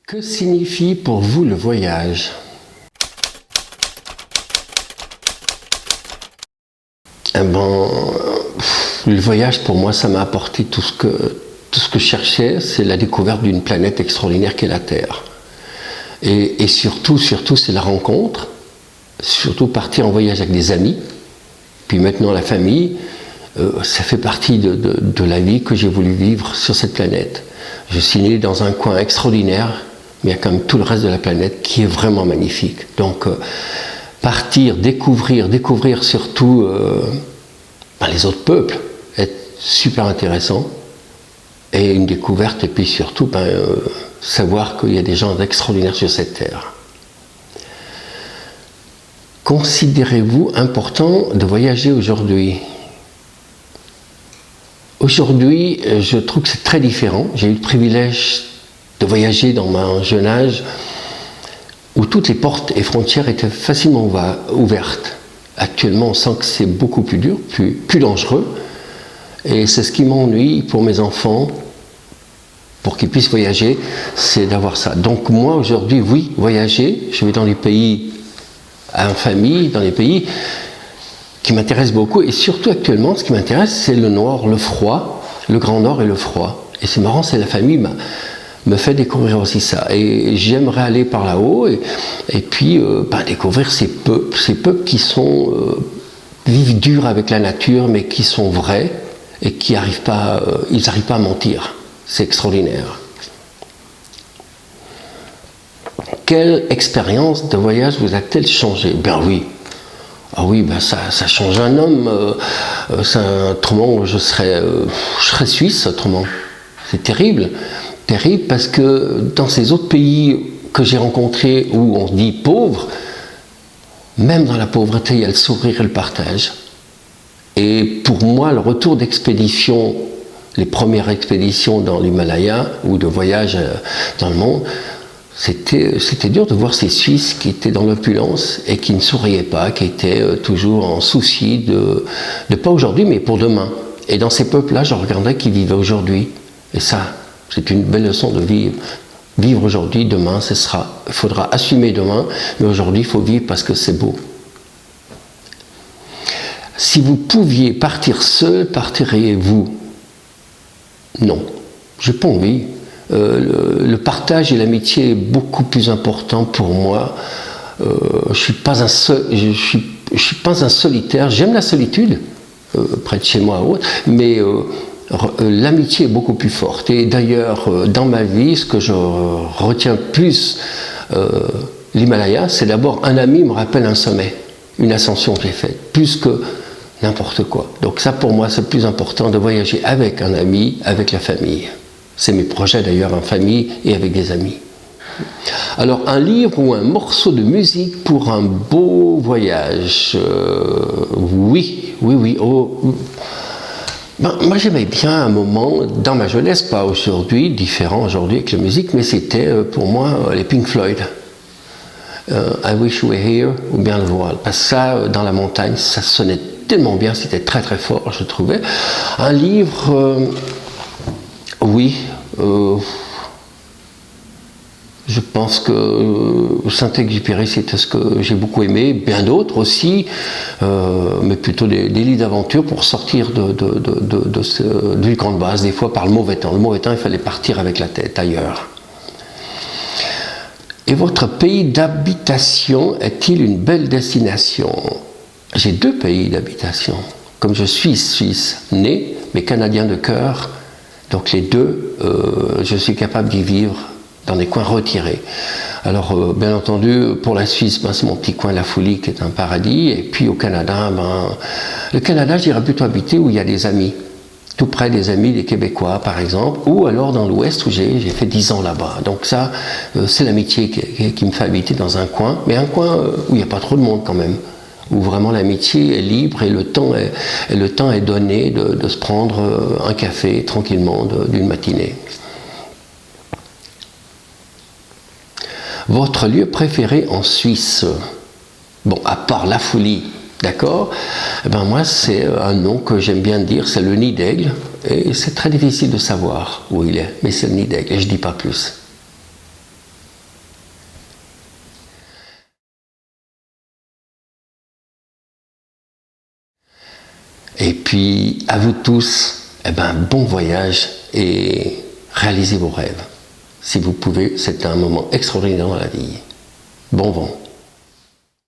Que signifie pour vous le voyage? Le voyage pour moi, ça m'a apporté tout ce que je cherchais, c'est la découverte d'une planète extraordinaire qu'est la Terre. Et surtout, c'est la rencontre, surtout partir en voyage avec des amis, puis maintenant la famille, ça fait partie de la vie que j'ai voulu vivre sur cette planète. Je suis né dans un coin extraordinaire, mais il y a quand même tout le reste de la planète qui est vraiment magnifique. Donc, partir, découvrir surtout les autres peuples, est super intéressant. Et une découverte, et puis surtout, savoir qu'il y a des gens extraordinaires sur cette terre. Considérez-vous important de voyager aujourd'hui? Aujourd'hui, je trouve que c'est très différent. J'ai eu le privilège de voyager dans mon jeune âge où toutes les portes et frontières étaient facilement ouvertes. Actuellement, on sent que c'est beaucoup plus dur, plus dangereux. Et c'est ce qui m'ennuie pour mes enfants, pour qu'ils puissent voyager, c'est d'avoir ça. Donc moi, aujourd'hui, oui, voyager. Je vais dans les pays en famille, dans les pays qui m'intéressent beaucoup. Et surtout, actuellement, ce qui m'intéresse, c'est le nord, le froid, le grand nord et le froid. Et c'est marrant, c'est la famille me fait découvrir aussi ça. Et j'aimerais aller par là-haut et puis découvrir ces peuples qui vivent dur avec la nature, mais qui sont vrais et qui n'arrivent pas à mentir. C'est extraordinaire. Quelle expérience de voyage vous a-t-elle changé? Ben oui. Ah oui, ça change un homme. Autrement, je serais suisse, autrement. C'est terrible. Terrible parce que dans ces autres pays que j'ai rencontrés où on dit pauvre, même dans la pauvreté, il y a le sourire et le partage. Et pour moi, le retour d'expédition, les premières expéditions dans l'Himalaya ou de voyage dans le monde, c'était dur de voir ces Suisses qui étaient dans l'opulence et qui ne souriaient pas, qui étaient toujours en souci de pas aujourd'hui, mais pour demain. Et dans ces peuples-là, je regardais qui vivaient aujourd'hui. Et ça, c'est une belle leçon de vivre. Vivre aujourd'hui, demain, il faudra assumer demain, mais aujourd'hui, il faut vivre parce que c'est beau. Si vous pouviez partir seul, partiriez-vous? Non, j'ai pas envie. Le partage et l'amitié est beaucoup plus important pour moi. Je suis pas un solitaire. J'aime la solitude, près de chez moi ou autre, mais l'amitié est beaucoup plus forte. Et d'ailleurs, dans ma vie, ce que je retiens plus l'Himalaya, c'est d'abord un ami me rappelle un sommet, une ascension que j'ai faite, plus que n'importe quoi. Donc ça, pour moi, c'est le plus important de voyager avec un ami, avec la famille. C'est mes projets d'ailleurs en famille et avec des amis. Alors, un livre ou un morceau de musique pour un beau voyage? Oui. Oh. Moi, j'aimais bien un moment, dans ma jeunesse, pas aujourd'hui, différent aujourd'hui avec la musique, mais c'était pour moi les Pink Floyd. I Wish You Were Here ou bien le voile. Parce que ça, dans la montagne, ça sonnait tellement bien, c'était très très fort, je trouvais. Un livre, oui, je pense que Saint-Exupéry, c'était ce que j'ai beaucoup aimé, bien d'autres aussi, mais plutôt des livres d'aventure pour sortir d'une grande base, des fois par le mauvais temps. Le mauvais temps, il fallait partir avec la tête ailleurs. Et votre pays d'habitation est-il une belle destination? J'ai 2 pays d'habitation. Comme je suis suisse né, mais canadien de cœur, donc les deux, je suis capable d'y vivre dans des coins retirés. Alors, bien entendu, pour la Suisse, c'est mon petit coin La Foulie qui est un paradis. Et puis au Canada, le Canada, j'irais plutôt habiter où il y a des amis. Tout près des amis des Québécois, par exemple. Ou alors dans l'Ouest où j'ai fait 10 ans là-bas. Donc ça, c'est l'amitié qui me fait habiter dans un coin. Mais un coin où il n'y a pas trop de monde quand même. Où vraiment l'amitié est libre et le temps est donné de se prendre un café tranquillement d'une matinée. Votre lieu préféré en Suisse? Bon, à part La Foulie, d'accord? Moi, c'est un nom que j'aime bien dire, c'est le Nid d'Aigle. Et c'est très difficile de savoir où il est, mais c'est le Nid d'Aigle, et je ne dis pas plus. Et puis, à vous tous, bon voyage et réalisez vos rêves. Si vous pouvez, c'est un moment extraordinaire dans la vie. Bon vent.